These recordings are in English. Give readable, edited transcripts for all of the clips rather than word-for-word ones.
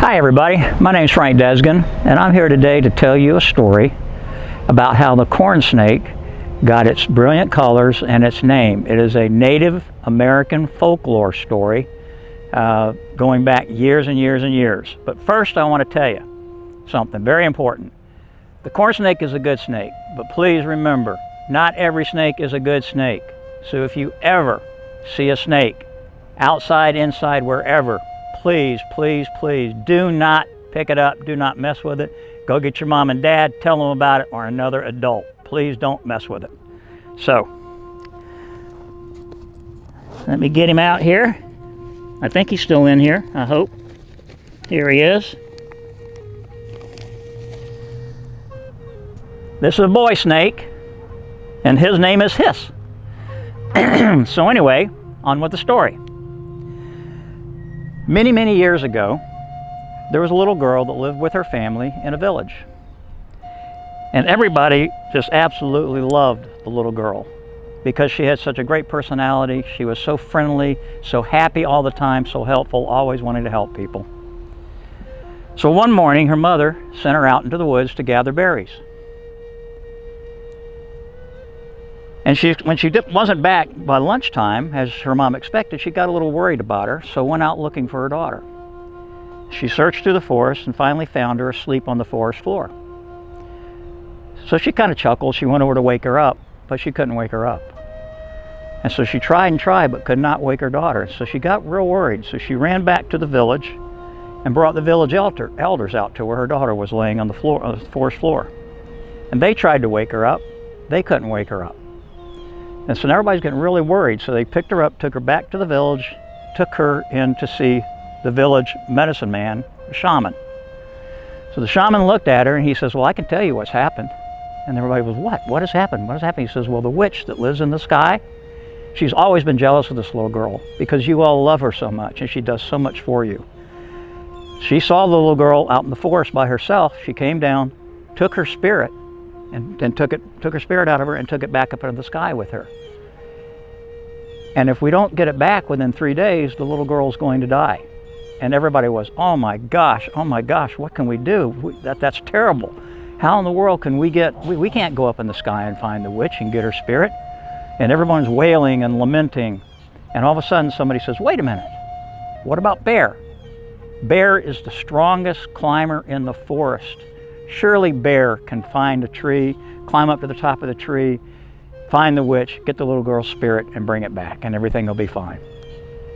Hi everybody, my name is Frank Desgen, and I'm here today to tell you a story about how the corn snake got its brilliant colors and its name. It is a Native American folklore story going back years and years and years. But first I want to tell you something very important. The corn snake is a good snake, but please remember, not every snake is a good snake. So if you ever see a snake, outside, inside, wherever, please, please, please do not pick it up. Do not mess with it. Go get your mom and dad, tell them about it, or another adult. Please don't mess with it. So, let me get him out here. I think he's still in here, I hope. Here he is. This is a boy snake, and his name is Hiss. So anyway, on with the story. Many, many years ago, there was a little girl that lived with her family in a village. And everybody just absolutely loved the little girl because she had such a great personality. She was so friendly, so happy all the time, so helpful, always wanting to help people. So one morning, her mother sent her out into the woods to gather berries. And when she wasn't back by lunchtime, as her mom expected, she got a little worried about her, so went out looking for her daughter. She searched through the forest and finally found her asleep on the forest floor. So she kind of chuckled. She went over to wake her up, but she couldn't wake her up. And so she tried and tried, but could not wake her daughter. So she got real worried. So she ran back to the village and brought the village elders out to where her daughter was laying on the forest floor. And they tried to wake her up. They couldn't wake her up. And so now everybody's getting really worried. So they picked her up, took her back to the village, took her in to see the village medicine man, the shaman. So the shaman looked at her and he says, "Well, I can tell you what's happened." And everybody was, "What? What has happened? What has happened?" He says, "Well, the witch that lives in the sky, she's always been jealous of this little girl because you all love her so much and she does so much for you. She saw the little girl out in the forest by herself. She came down, took her spirit, and took her spirit out of her and took it back up into the sky with her. And if we don't get it back within 3 days, the little girl's going to die." And everybody was, oh my gosh, what can we do? That's terrible. How in the world can we can't go up in the sky and find the witch and get her spirit. And everyone's wailing and lamenting. And all of a sudden somebody says, wait a minute, what about Bear? Bear is the strongest climber in the forest. Surely Bear can find a tree, climb up to the top of the tree, find the witch, get the little girl's spirit, and bring it back, and everything will be fine.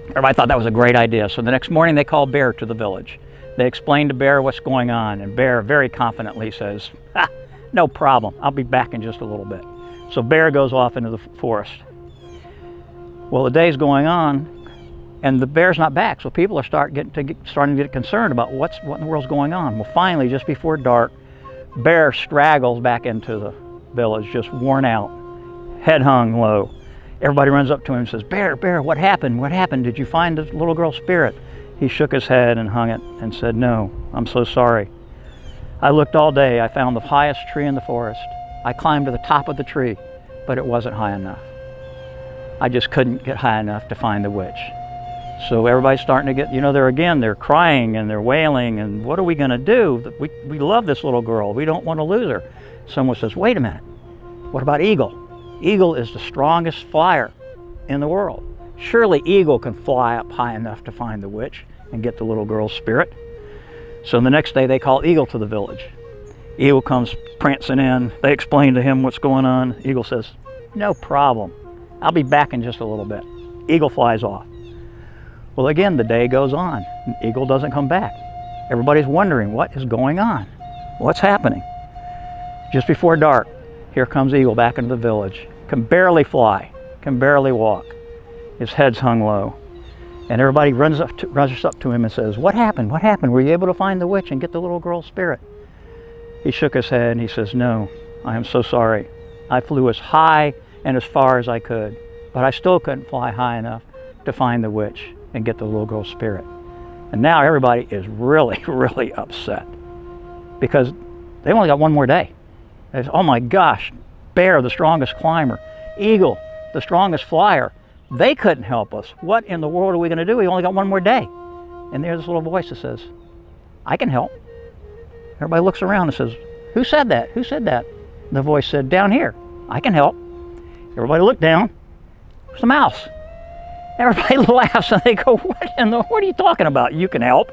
Everybody thought that was a great idea. So the next morning they called Bear to the village. They explained to Bear what's going on, and Bear very confidently says, no problem, I'll be back in just a little bit. So Bear goes off into the forest. Well, the day's going on, and the bear's not back, so people are starting to get concerned about what in the world's going on. Well, finally, just before dark, Bear straggles back into the village, just worn out, head hung low. Everybody runs up to him and says, Bear, what happened? What happened? Did you find the little girl's spirit? He shook his head and hung it and said, no, I'm so sorry. I looked all day. I found the highest tree in the forest. I climbed to the top of the tree, but it wasn't high enough. I just couldn't get high enough to find the witch. So everybody's starting to get, they're crying and they're wailing, and what are we going to do? We love this little girl. We don't want to lose her. Someone says, wait a minute, what about Eagle? Eagle is the strongest flyer in the world. Surely Eagle can fly up high enough to find the witch and get the little girl's spirit. So the next day they call Eagle to the village. Eagle comes prancing in. They explain to him what's going on. Eagle says, no problem. I'll be back in just a little bit. Eagle flies off. Well, again, the day goes on, and Eagle doesn't come back. Everybody's wondering, what is going on? What's happening? Just before dark, here comes Eagle back into the village. Can barely fly, can barely walk. His head's hung low. And everybody runs up to him and says, what happened? What happened? Were you able to find the witch and get the little girl's spirit? He shook his head and he says, no, I am so sorry. I flew as high and as far as I could, but I still couldn't fly high enough to find the witch and get the little girl's spirit. And now everybody is really, really upset because they've only got one more day. Oh my gosh, Bear, the strongest climber, Eagle, the strongest flyer, they couldn't help us. What in the world are we going to do? We only got one more day. And there's this little voice that says, I can help. Everybody looks around and says, who said that? Who said that? The voice said, down here. I can help. Everybody looked down. There's a mouse. Everybody laughs and they go, what are you talking about? You can help.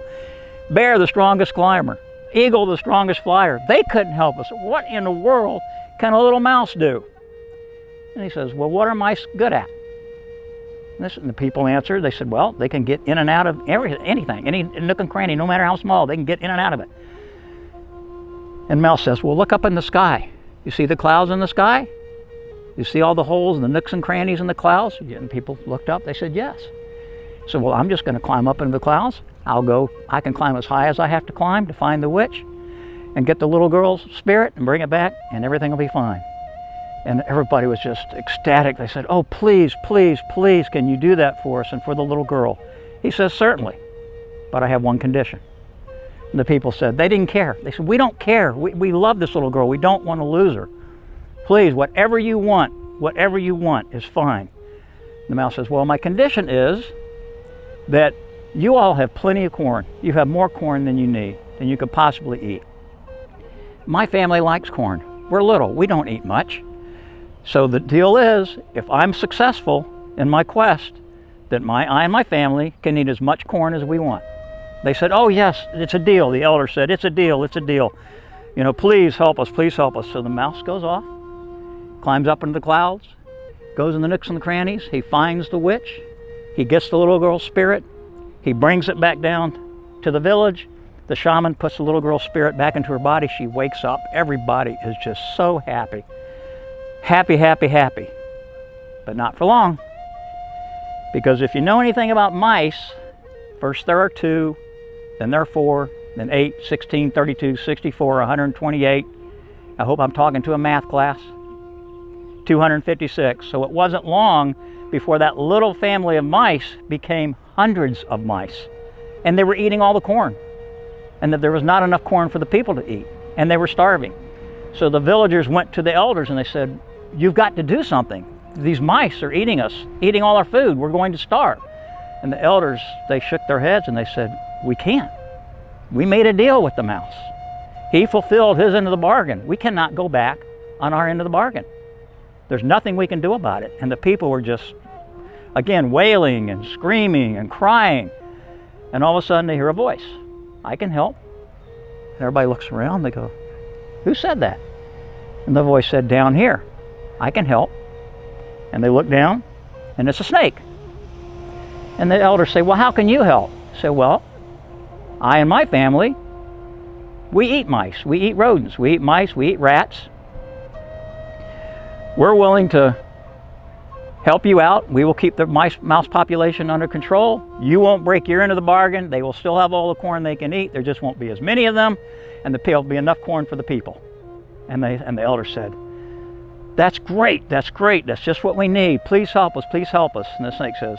Bear, the strongest climber. Eagle, the strongest flyer. They couldn't help us. What in the world can a little mouse do? And he says, well, what are mice good at? And the people answered. They said, well, they can get in and out of anything, any nook and cranny, no matter how small, they can get in and out of it. And Mouse says, well, look up in the sky. You see the clouds in the sky? You see all the holes and the nooks and crannies in the clouds? And people looked up. They said, yes. So, well, I'm just going to climb up into the clouds. I can climb as high as I have to climb to find the witch and get the little girl's spirit and bring it back, and everything will be fine. And everybody was just ecstatic. They said, oh, please, please, please, can you do that for us and for the little girl? He says, certainly, but I have one condition. And the people said, they didn't care. They said, we don't care. We love this little girl. We don't want to lose her. Please, whatever you want is fine. The mouse says, well, my condition is that you all have plenty of corn. You have more corn than you need, than you could possibly eat. My family likes corn. We're little. We don't eat much. So the deal is, if I'm successful in my quest, then I and my family can eat as much corn as we want. They said, oh yes, it's a deal. The elder said, it's a deal, it's a deal. You know, please help us, please help us. So the mouse goes off, climbs up into the clouds, goes in the nooks and the crannies. He finds the witch. He gets the little girl's spirit. He brings it back down to the village. The shaman puts the little girl's spirit back into her body. She wakes up. Everybody is just so happy. Happy, happy, happy. But not for long. Because if you know anything about mice, first there are 2, then there are 4, then 8, 16, 32, 64, 128. I hope I'm talking to a math class. 256. So it wasn't long before that little family of mice became hundreds of mice. And they were eating all the corn. And that there was not enough corn for the people to eat. And they were starving. So the villagers went to the elders and they said, you've got to do something. These mice are eating us, eating all our food. We're going to starve. And the elders, they shook their heads and they said, we can't. We made a deal with the mouse. He fulfilled his end of the bargain. We cannot go back on our end of the bargain. There's nothing we can do about it. And the people were just, again, wailing and screaming and crying. And all of a sudden they hear a voice. I can help. And everybody looks around. They go, who said that? And the voice said, down here. I can help. And they look down, and it's a snake. And the elders say, well, how can you help? I say, well, I and my family, we eat mice, we eat rodents, we eat mice, we eat rats. We're willing to help you out. We will keep the mouse population under control. You won't break your end of the bargain. They will still have all the corn they can eat. There just won't be as many of them, and there'll be enough corn for the people. And the elders said, that's great, that's just what we need. Please help us, please help us. And the snake says,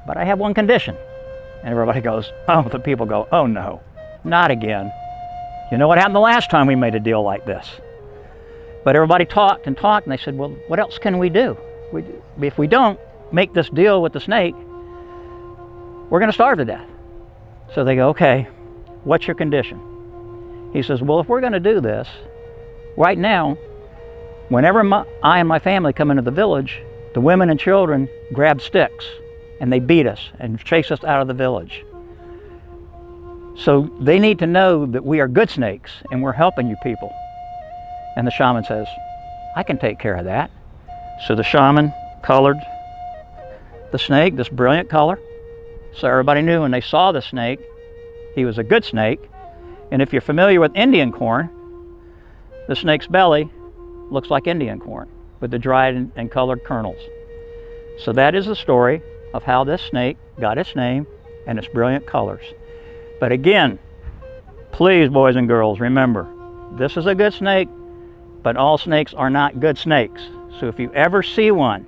but I have one condition. And everybody goes, oh, the people go, oh no, not again. You know what happened the last time we made a deal like this? But everybody talked, and they said, well, what else can we do? If we don't make this deal with the snake, we're going to starve to death. So they go, okay, what's your condition? He says, well, if we're going to do this, right now, whenever I and my family come into the village, the women and children grab sticks and they beat us and chase us out of the village. So they need to know that we are good snakes and we're helping you people. And the shaman says, I can take care of that. So the shaman colored the snake this brilliant color. So everybody knew when they saw the snake, he was a good snake. And if you're familiar with Indian corn, the snake's belly looks like Indian corn with the dried and colored kernels. So that is the story of how this snake got its name and its brilliant colors. But again, please, boys and girls, remember, this is a good snake, but all snakes are not good snakes. So if you ever see one,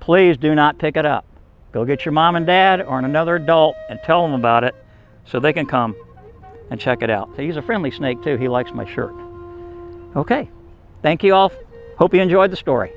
please do not pick it up. Go get your mom and dad or another adult and tell them about it so they can come and check it out. So he's a friendly snake too. He likes my shirt. Okay. Thank you all. Hope you enjoyed the story.